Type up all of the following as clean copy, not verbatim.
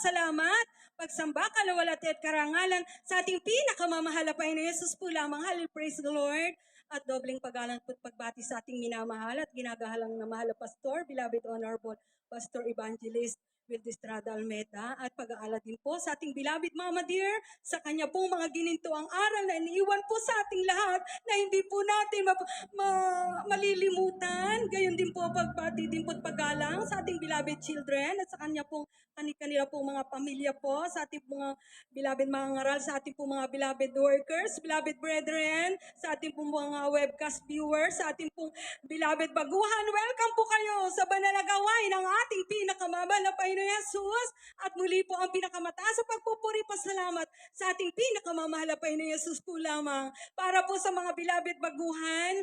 pasasalamat, pagsamba, kalawalhati at karangalan sa ating pinakamamahal na Panginoon Yesus po lamang. Hallelujah, praise the Lord. At dobling paggalang at pagbati sa ating minamahal at ginagahalang na mahal na pastor, beloved honorable Pastor Evangelist Wildestrada Almeda, at pag-aalala din po sa ating beloved Mama Dear, sa kanya pong mga ginintuang aral na iniiwan po sa ating lahat na hindi po natin malilimutan. Gayon din po pagbati din po at paggalang sa ating beloved children at sa kanya pong kanila pong mga pamilya po, sa ating mga beloved mga ngaral, sa ating pong mga beloved workers, beloved brethren, sa ating pong mga webcast viewers, sa ating pong beloved baguhan. Welcome po kayo sa banal na gawain ng ating pinakamamahal na Panginoon Jesus. At muli po ang pinakamataas sa pagpupuri pasalamat sa ating pinakamamahal na Panginoon Jesus po lamang. Para po sa mga beloved baguhan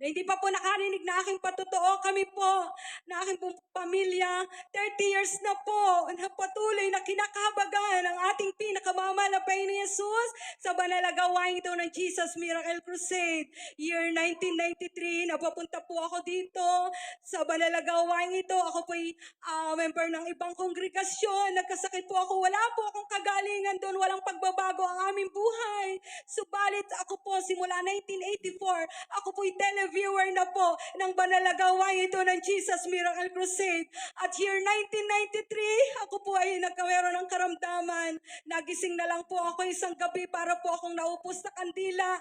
na hindi pa po nakarinig na aking patotoo, kami po, na aking pong pamilya, 30 years na po, na patuloy na kinakahabagan ang ating pinakamamahal na Panginoon Jesus sa banal na gawain ito ng Jesus Miracle Crusade. Year 1993, napapunta po ako dito sa banal na gawain ito. Ako po'y member ng ibang kongregasyon. Nagkasakit po ako. Wala po akong kagalingan doon. Walang pagbabago ang aming buhay. Subalit ako po, simula 1984, ako po'y televiewer na po ng banal na gawain ito ng Jesus Miracle Crusade. At year 1993, ako po ay nagkameron ng karamdaman. Nagising na lang po ako isang gabi para po akong naupos sa kandila.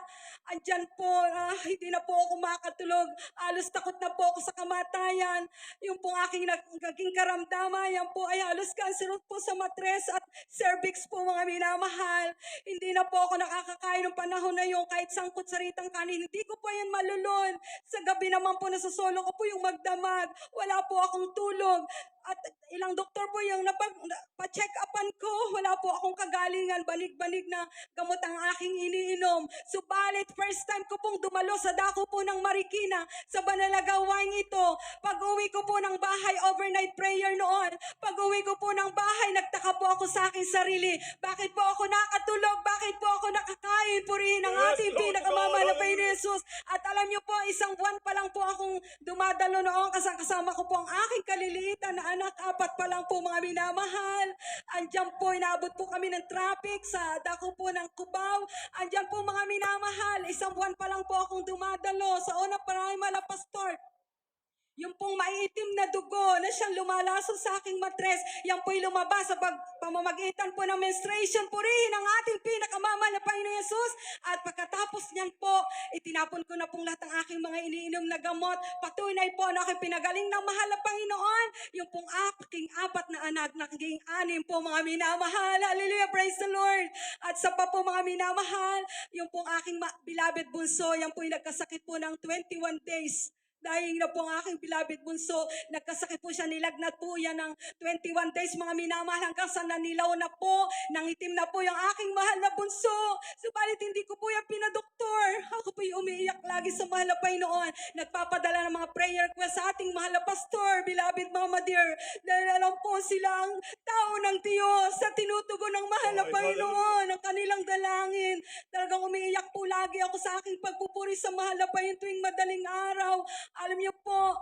Andyan po, hindi na po ako makatulog. Halos takot na po ako sa kamatayan. Yung pong aking naging karamdaman, yan po ay halos cancer po sa matres at cervix po, mga minamahal. Hindi na po ako nakakakain ng panahon na yun, kahit sangkot saritang kanin. Hindi ko po yan malulon. Sa gabi naman po nasasolo ko po yung magdamag. Wala po akong tulog. At ilang doktor po yung pa-check upan ko. Wala po akong kagalingan. Banig-banig na gamot ang aking iniinom. Subalit, first time ko pong dumalo sa dako po ng Marikina sa banal na gawain ito. Pag-uwi ko po ng bahay, overnight prayer noon. Pag-uwi ko po ng bahay, nagtaka po ako sa aking sarili. Bakit po ako nakatulog? Bakit po ako nakakain? Purihin ang ating pinakamamahal na Panginoon Jesus. At alam niyo po, isang buwan pa lang po akong dumadalo noon. Kasama ko po ang aking kaliliitan na anak. 4 pa lang po, mga minamahal. Andiyan po, inaabot po kami ng traffic sa dako po ng Cubao. Andiyan po, mga minamahal. Isang buwan pa lang po akong dumadalo sa una primal na pastor. Yung pong maiitim na dugo na siyang lumalaso sa aking matres, yan po'y lumabas sa pamamagitan po ng menstruation. Purihin ang ating pinakamamahal na Panginoon Jesus. At pagkatapos niyan po, itinapon ko na pong lahat ng aking mga iniinom na gamot. Patunay po na aking pinagaling ng mahal na Panginoon. Yung pong aking 4 na anak, naging 6 po, mga minamahal. Hallelujah, praise the Lord. At sa pa po, mga minamahal, yung pong aking beloved bunso, yan po'y nagkasakit po ng 21 days. Dahil na po ang aking beloved bunso, nagkasakit po siya, nilagnat po yan ng 21 days, mga minamahal, hanggang sa nanilaw na po, nangitim na po yung aking mahal na bunso. Subalit hindi ko po yan pinadoktor. Ako po yung umiiyak lagi sa mahal na Panginoon. Nagpapadala ng mga prayer request sa ating mahal na pastor, beloved Mama Dear. Dahil alam po silang tao ng Diyos sa tinutugon ng mahal na Panginoon, ang kanilang dalangin. Talagang umiiyak po lagi ako sa aking pagpupuri sa mahal na Panginoon tuwing madaling araw. Alam niyo po,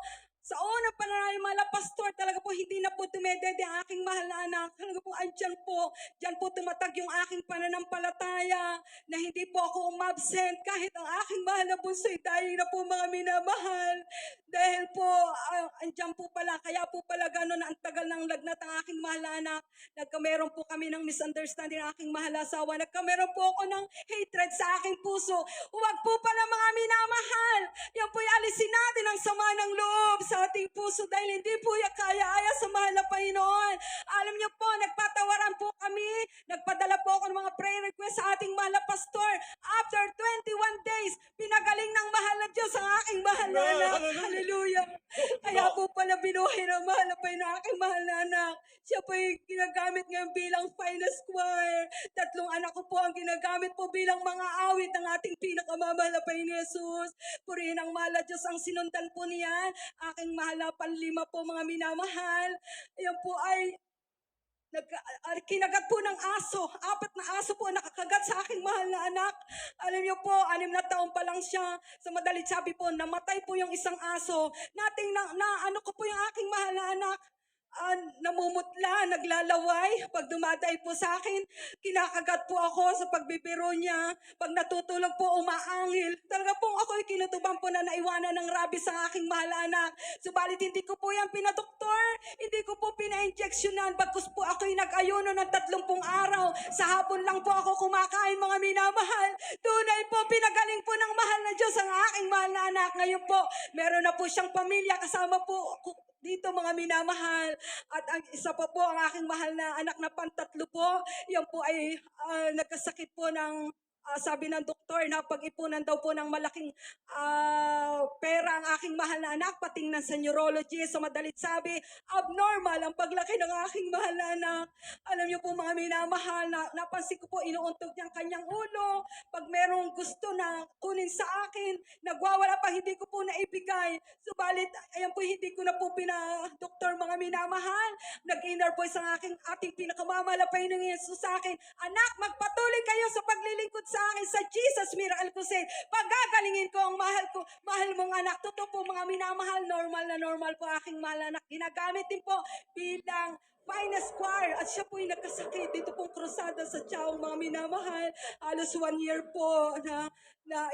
sa unang pananalima, pastor, talaga po hindi na po tumedede ang aking mahal na anak. Talaga po, andyan po. Diyan po tumatag yung aking pananampalataya na hindi po ako umabsent kahit ang aking mahal na bunso'y dahil na po, mga minamahal. Dahil po, andyan po pala, kaya po pala gano'n ang tagal ng lagnat ang aking mahal na anak. Nagkameron po kami ng misunderstanding ang aking mahal na asawa. Nagkameron po ako ng hatred sa aking puso. Huwag po pala, mga minamahal. Yan po'y alisin natin ang sama ng loob sa ating puso dahil hindi po yan kaya-aya sa mahal na Panginoon. Alam niyo po, nagpatawaran po kami. Nagpadala po ako ng mga prayer request sa ating mahal na pastor. After 21 days, pinagaling ng mahal na Diyos ang aking mahal na anak. Hallelujah. Kaya po pala binuhay ng mahal na Panginoon aking mahal na anak. Siya po yung ginagamit ngayon bilang finest choir. 3 anak ko po ang ginagamit po bilang mga awit ng ating pinakamamahal na Panginoon Jesus. Purihin ang mahal na Diyos ang sinundan po niyan. Aking mahal na panlima po, mga minamahal. Ayan po ay kinagat po ng aso. 4 na aso po nakakagat sa aking mahal na anak. Alam niyo po, 6 na taon pa lang siya. Sa madalit sabi po, namatay po yung isang aso. Ano ko po yung aking mahal na anak. namumutla, naglalaway. Pag dumaday po sa akin, kinakagat po ako sa pagbibiro niya. Pag natutulog po, umaangil. Talaga pong ako'y kinutuban po na naiwanan ng rabies ang aking mahal na anak. Subalit hindi ko po yan pinadoktor, hindi ko po pina-injectionan. Bagkus po ako'y nag-ayuno ng 30 araw. Sa hapon lang po ako kumakain, mga minamahal. Tunay po, pinagaling po ng mahal na Diyos ang aking mahal na anak. Ngayon po, meron na po siyang pamilya, kasama po dito, mga minamahal. At ang isa pa po, ang aking mahal na anak na pantatlo po, yan po ay nagkasakit po ng sabi ng doktor na pag-ipunan daw po ng malaking pera ang aking mahal na anak, patingnan sa neurologist. Sa madalit sabi, abnormal ang paglaki ng aking mahal na anak. Alam niyo po, mga minamahal, na napansin ko po, inuuntog niya ang kanyang ulo. Pag merong gusto na kunin sa akin, nagwawala pa, hindi ko po naibigay. Subalit, ayan po, hindi ko na po doktor, mga minamahal. Nag-inner voice ang ating pinakamamalapay ng Yesus sa akin. Anak, magpatuloy kayo sa paglilingkod sa akin sa Jesus Miracle Crusade. Pagagalingin ko ang mahal mong anak. Totoo po, mga minamahal, normal po aking mahal anak. Ginagamit din po bilang finest choir. At siya po yung nagkasakit dito pong krusada sa Tiyaong, mga minamahal. Halos 1 year po na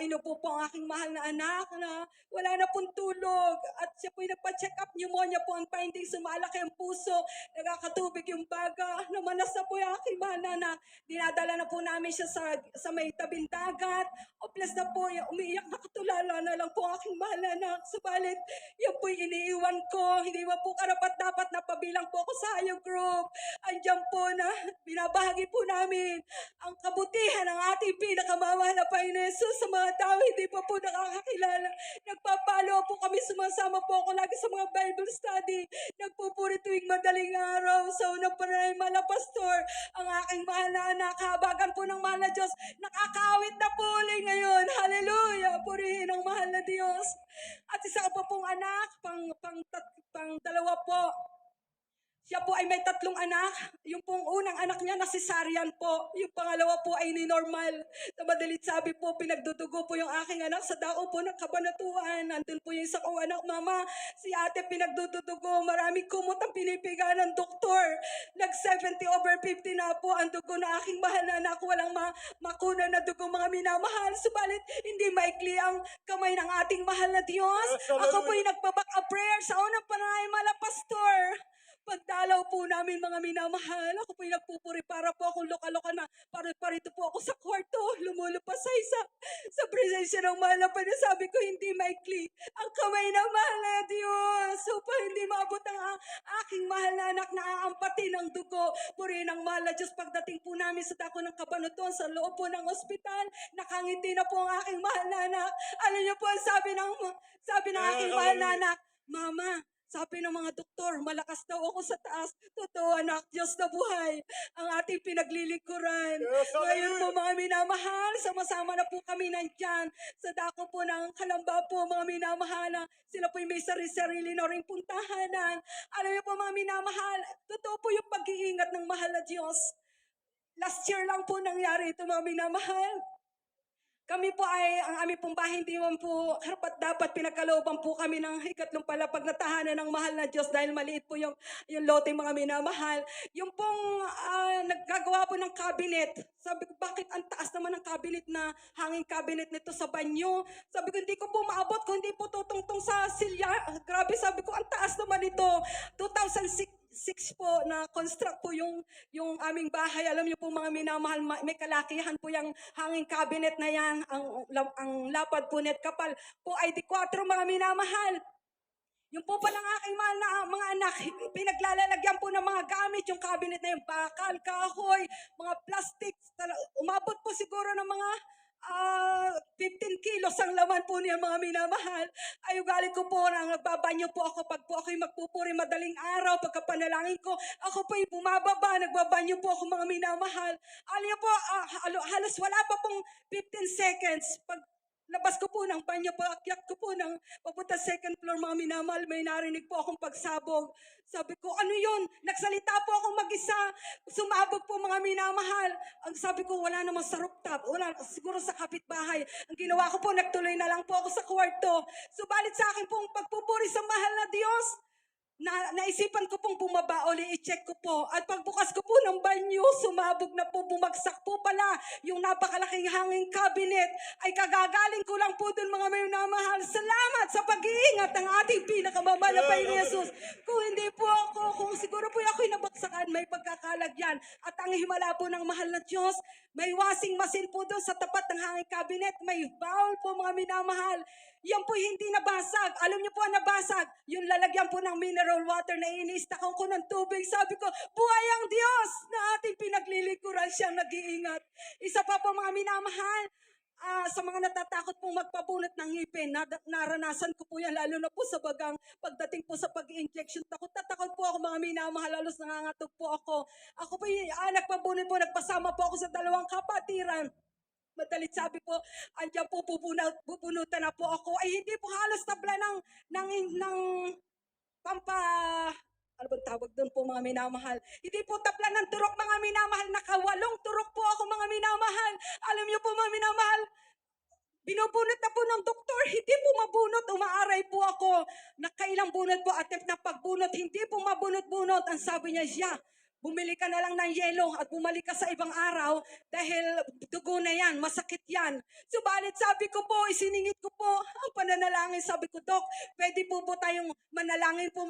inupo po ang aking mahal na anak na wala na pong tulog. At siya po yung nagpa-check up, pneumonia po ang findings, sumalaki ang puso, nagkakatubig yung baga, namanas na po yung aking mahal na anak. Dinadala na po namin siya sa may tabing dagat. O plus na po, umiiyak na katulala na lang po ang aking mahal na anak. Subalit, yan po yung iniiwan ko. Hindi ba po karapat-dapat na pabilang po ako sa hayop group. Andiyan po na binabahagi po namin ang kabutihan ng ating pinakamamahal na Panginoon Jesus sa mga tao hindi pa po nakakakilala. Nagpapalo po kami, sumasama po ako lagi sa mga Bible study. Nagpupuri tuwing madaling araw. Sa unang panay, mahal na pastor, ang aking mahal na anak, habagan po ng mahal na Diyos, nakakawit na po ulit ngayon. Hallelujah! Purihin ang mahal na Diyos. At isa pa pong anak, pang dalawa po. Siya po ay may 3 anak. Yung pong unang anak niya na cesarean po. Yung pangalawa po ay ni-normal. Sa madalit sabi po, pinagdudugo po yung aking anak sa dao po ng kabanatuan. Nandun po yung isa kong anak, mama. Si ate pinagdudugo. Maraming kumot ang pinipiga ng doktor. Nag-70/50 na po ang dugo na aking mahal na anak. Walang makuna na dugo, mga minamahal. Subalit, hindi maikli ang kamay ng ating mahal na Diyos. Ako po yung nagbaback up prayer sa unang panay, mala pastor. Pagdalaw po namin, mga minamahal, ako po yung nagpupuri para po akong loka-loka na parito po ako sa kwarto, lumulupasay sa presensya ng mahal na Panginoon. Sabi ko, hindi maikli ang kamay ng mahal na Diyos upang hindi maabot ang aking mahal na anak na aampati ng dugo. Purihin ang mahal na Diyos. Pagdating po namin sa dako ng Kabanatuan, sa loob po ng ospital, nakangiti na po ang aking mahal na anak. Alam niyo po, sabi ng aking mahal na anak, Mama, sabi ng mga doktor, malakas daw ako sa taas. Totoo, anak, Diyos na buhay ang ating pinaglilingkuran. Ngayon po, mga minamahal, sama-sama na po kami nandyan sa dako po ng Kalamba po, mga minamahal. Sila po yung may sarili na rin puntahanan. Alam niyo po, mga minamahal, totoo po yung pag-iingat ng mahal na Diyos. Last year lang po nangyari ito, mga minamahal. Kami po ay, ang aming pong bahay, hindi man po karapat dapat, pinagkalooban po kami ng ikatlong palapag na tahanan ng mahal na Diyos dahil maliit po yung lote, mga minamahal. Yung pong naggagawa po ng cabinet, sabi ko, bakit ang taas naman ng cabinet na hanging cabinet nito sa banyo? Sabi ko, hindi ko po maabot kung hindi po tutungtong sa silya. Grabe, sabi ko, ang taas naman ito. 2006 po na construct po yung aming bahay. Alam niyo po, mga minamahal, may kalakihan po yung hanging cabinet na yan. Ang lapad po net kapal po ay 4, mga minamahal. Yung po palang aking mahal na mga anak, pinaglalagyan po ng mga gamit, yung cabinet na yung bakal, kahoy, mga plastics. Umabot po siguro ng mga 15 kilos ang laman po niya, mga minamahal. Ay, ugali ko po na nagbabanyo po ako pag po ako'y magpupuri madaling araw, pagkapanalangin ko, ako po'y bumababa, nagbabanyo po ako, mga minamahal. Alam niyo po, halos wala pa pong 15 seconds. Pag labas ko po ng banyo, paakyat ko po ng papunta second floor, mga minamahal, may narinig po akong pagsabog. Sabi ko, ano yun? Nagsalita po akong mag-isa. Sumabog po, mga minamahal. Ang sabi ko, wala namang sa rooftop. Wala, siguro sa kapitbahay. Ang ginawa ko po, nagtuloy na lang po ako sa kwarto. Subalit sa akin pong pagpupuri sa mahal na Diyos, naisipan ko pong bumaba uli, i-check ko po. At pagbukas ko po ng banyo, sumabog na po, bumagsak po pala yung napakalaking hanging cabinet. Ay kagagaling ko lang po dun mga minamahal. Salamat sa pag-iingat ng ating pinakamamahal na Panginoon Yesus. Kung hindi po ako, kung siguro po ako'y nabaksakan, may pagkakalagyan. At ang himala po ng mahal na Diyos, may washing machine po doon sa tapat ng hanging cabinet. May bowl po mga minamahal. Yan po hindi nabasag. Alam niyo po ang nabasag. Yung lalagyan po ng mineral water na iniistakan ko ng tubig. Sabi ko, buhay ang Diyos na ating pinaglilikuran siyang nag-iingat. Isa pa po mga minamahal, sa mga natatakot pong magpabunot ng ngipin, naranasan ko po yan, lalo na po sa bagang pagdating po sa pag-injection. Takot na takot po ako mga minamahal, halos nangangatog po ako. Ako po yung nagpabunot po, nagpasama po ako sa 2 kapatiran. Madalit sabi po, andiyan po bubunutan na po ako. Ay hindi po halos tabla ng pampa, ano bang tawag doon po mga minamahal? Hindi po tabla ng turok mga minamahal. Nakawalong turok po ako mga minamahal. Alam niyo po mga minamahal, binubunot na po ng doktor, hindi po mabunot, umaaray po ako. Nakailang bunot po, attempt na pagbunot, hindi po mabunot-bunot. Ang sabi niya, bumili ka na lang ng yelo at bumalik ka sa ibang araw dahil dugo na yan, masakit yan. Subalit sabi ko po, isiningit ko po ang pananalangin. Sabi ko, Dok, pwede po tayong manalangin po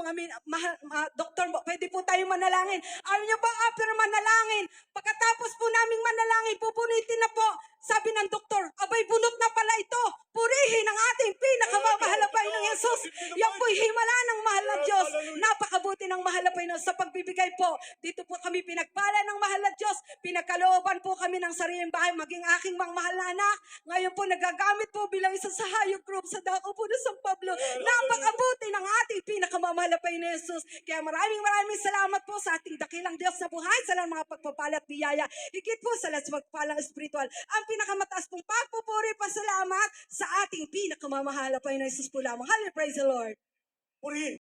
doktor, pwede po tayong manalangin. Alam niyo ba, after manalangin, pagkatapos po naming manalangin, pupunitin na po. Sabi ng doktor, abay bunot na pala ito. Purihin ang ating pinakamamahal na Panginoong Yesus. Yan po'y himala ng mahal na Diyos. Napakabuti ng mahal na Panginoon sa pagbibigay po. Dito po kami pinagpala ng mahal na Diyos. Pinagkalooban po kami ng sariling bahay, maging aking mga mahal na anak. Ngayon po nagagamit po bilang isa sa hayop group sa dako po ng San Pablo. Napakabuti ng ating pinakamamahal na Panginoong Yesus. Kaya maraming salamat po sa ating dakilang Diyos na buhay. Sa mga pagpapala at biyaya. Higit po sa lahat sa pagpalang spiritual. Ang pinakamataas pong pagpupuri, pasalamat sa ating pinakamamahal na Panginoon Yesus po lamang. Hallelujah, praise the Lord. Purihin.